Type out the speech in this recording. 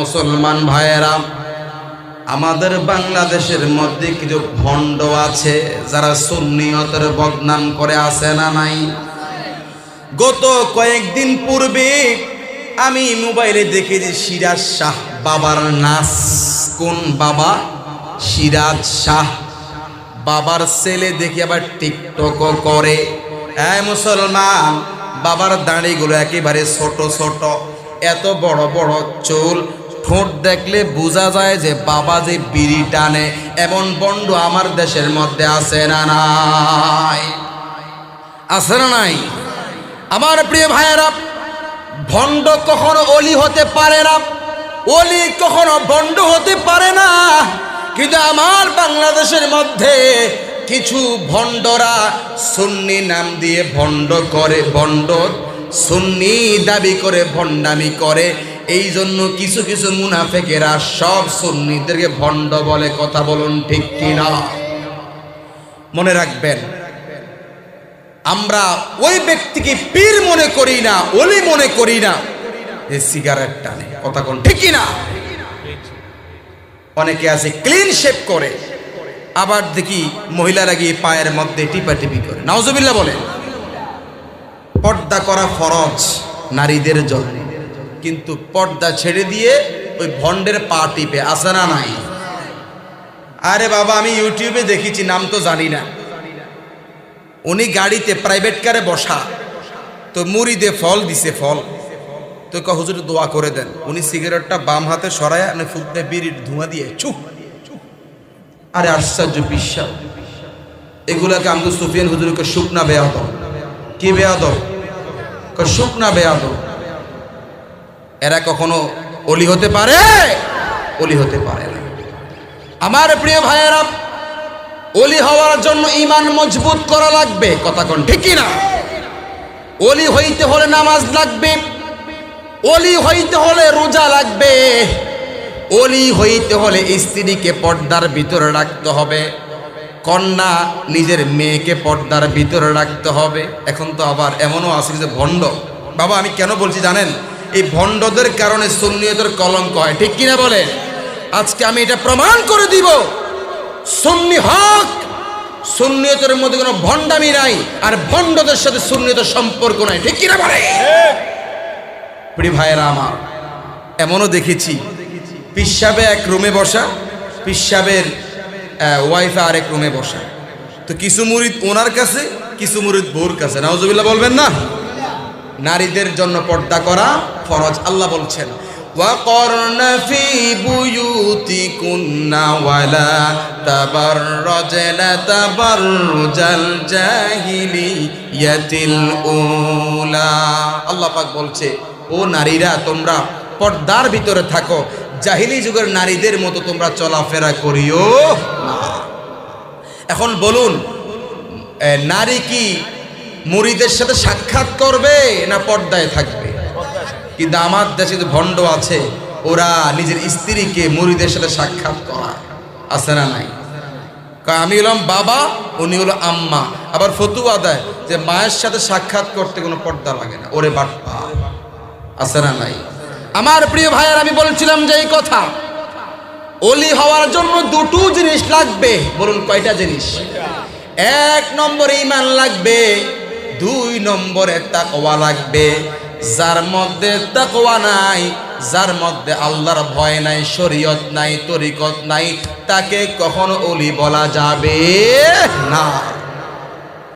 মুসলমান ভাইয়েরা, আমাদের বাংলাদেশের মধ্যে কিছু ভণ্ড আছে যারা সুন্নিয়তের বদনাম করে, আছে না নাই? গত কয়েকদিন পূর্বে আমি মোবাইলে দেখেছি সিরাজ শাহ বাবার নাচ। কোন বাবা? সিরাজ শাহ বাবার ছেলে দেখি আবার টিকটকও করে। মুসলমান, বাবার দাড়িগুলো একেবারে ছোট ছোট, এত বড় বড় চুল, ঠোঁট দেখলে বোঝা যায় যে বাবা যে বিড়ি টানে। এমন বন্ড আমার দেশের মধ্যে আছে না নাই? আছে না নাই? আমার প্রিয় ভাইয়েরা, ভণ্ড কখনো অলি হতে পারে না, অলি কখনো ভণ্ড হতে পারে না। কিন্তু আমার বাংলাদেশের মধ্যে কিছু ভণ্ডরা সুন্নি নাম দিয়ে ভণ্ড করে, ভণ্ড সুন্নি দাবি করে ভণ্ডামি করে। এই জন্য কিছু কিছু মুনাফেকেরা সব সুন্নিদেরকে ভণ্ড বলে। কথা বলুন ঠিক কিনা? মনে রাখবেন, আমরা ওই ব্যক্তিকে পীর মনে করি না, ওলি মনে করি না, এই সিগারেট টানে। কথা কোন ঠিক কিনা? অনেকে আছে ক্লিন শেভ করে, আবার দেখি মহিলারা গিয়ে পায়ের মধ্যে টিপাটিপি করে। নাউজুবিল্লাহ বলে। পর্দা করা ফরজ নারীদের জন্য, কিন্তু পর্দা ছেড়ে দিয়ে ওই ভণ্ডের পা টিপে। আছে না নাই? আরে বাবা, আমি ইউটিউবে দেখেছি, নাম তো জানি না। উনি গাড়িতে প্রাইভেট কারে বসা, তো মুড়িদে ফল দিছে, ফল তো হুজুর দোয়া করে দেন। উনি সিগারেটটা বাম হাতে সরায় ফুটতে বিড়ির ধোঁয়া দিয়ে চুপ। আরে আশ্চর্য বিশ্বাস! এগুলাকে আমি সুফিয়ান হুজুরকে শুকনা বেয়াদব। কি বেয়াদব? শুকনা বেয়াদব। এরা কখনো অলি হতে পারে? অলি হতে পারে না। আমার প্রিয় ভাইয়েরা, অলি হওয়ার জন্য ঈমান মজবুত করা লাগবে। কথা কোন ঠিক কিনা? অলি হইতে হলে নামাজ লাগবে, অলি হইতে হলে রোজা লাগবে, অলি হইতে হলে স্ত্রীকে পর্দার ভিতরে রাখতে হবে, কন্যা নিজের মেয়েকে পর্দার ভিতরে রাখতে হবে। এখন তো আবার এমনও আছে যে ভণ্ড। বাবা, আমি কেন বলছি জানেন? এই ভণ্ডদের কারণে সুন্নিয়তের কলঙ্ক হয়। ঠিক কিনা বলে? আজকে আমি এটা প্রমাণ করে দিব, সুন্নি হক, সুন্নিয়তের মধ্যে কোনো ভণ্ডামি নাই, আর ভণ্ডদের সাথে সুন্নিয়তের সম্পর্ক নাই। ঠিক কিনা বলে? প্রিয় ভাইয়েরা আমার, এমনও দেখেছি পিসাবে এক রুমে বসা, পিসাবের ওয়াইফে আরেক রুমে বসা, তো কিছু মুরিদ ওনার কাছে, কিছু মুরিদ বউর কাছে। নাউজুবিল্লাহ বলবেন না? নারীদের জন্য পর্দা করা ফরজ। আল্লাহ বলছেন, ওয়াকরনা ফি বুয়ুতিকুন্না ওয়ালা তাবাররাজনা তাবাররুজাল জাহিলিয়াতিল উলা। আল্লাহ পাক বলছে, ও নারীরা, তোমরা পর্দার ভিতরে থাকো, জাহিলি যুগের নারীদের মতো তোমরা চলাফেরা করিও না। এখন বলুন, নারী কি মুরিদের সাথে সাক্ষাৎ করবে না পর্দায় থাকবে? কিন্তু আমার দেশে যে ভণ্ড আছে, ওরা নিজের স্ত্রীকে মুরিদের সাথে সাক্ষাৎ করায়। আছে না নাই? আমি হলাম বাবা, উনি হলো আম্মা, আবার ফতুয়া দেয় যে মায়ের সাথে সাক্ষাৎ করতে কোনো পর্দা লাগে না। ওরে বাটপা! আছে না নাই? আমার প্রিয় ভাইয়ের, আমি বলছিলাম যে এই কথা, অলি হওয়ার জন্য দুটো জিনিস লাগবে। বলুন কয়টা জিনিস? এক নম্বরে ঈমান লাগবে, দুই নম্বরে তাকওয়া লাগবে। যার মধ্যে তাকওয়া নাই, যার মধ্যে আল্লাহর ভয় নাই, শরীয়ত নাই, তরিকত নাই, তাকে কখনো অলি বলা যাবে না।